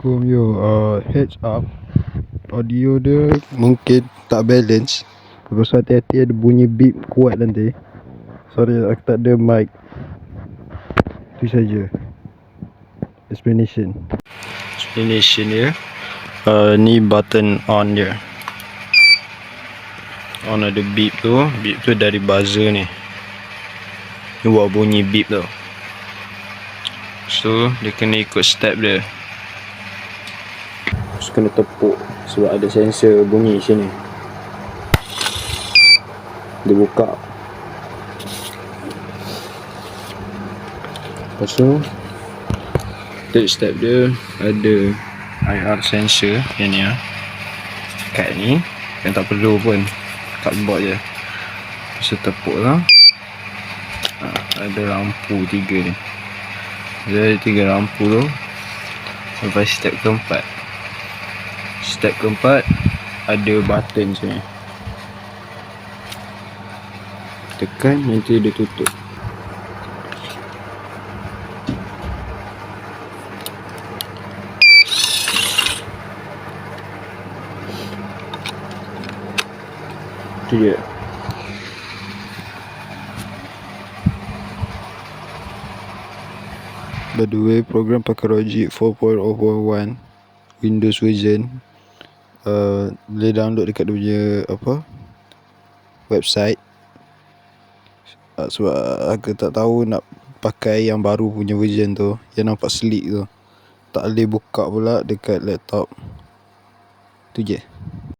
Assalamualaikum. Heads up, audio dia mungkin tak balance. Lepas tu hati-hati ada bunyi beep kuat nanti. Sorry aku tak ada mic. Itu saja explanation dia. Ni button on dia. On ada beep tu. Beep tu dari buzzer ni. Ni buat bunyi beep tu. So dia kena ikut step dia. Terus kena tepuk sebab ada sensor bunyi sini. Dia buka. Lepas tu third step dia ada IR sensor yang ni kat ni. Yang tak perlu pun, kat board je. Lepas tu tepuk lah. Ada lampu 3 ni. Ada 3 lampu tu. Sampai step keempat. Step keempat ada button sini. Tekan nanti dia tutup. Itu je. By the way, program pakai Logic 4.0.1 Windows version. Boleh download dekat dia punya website. Sebab aku tak tahu nak pakai yang baru punya version tu, yang nampak sleek tu. Tak boleh buka pula dekat laptop. Tu je.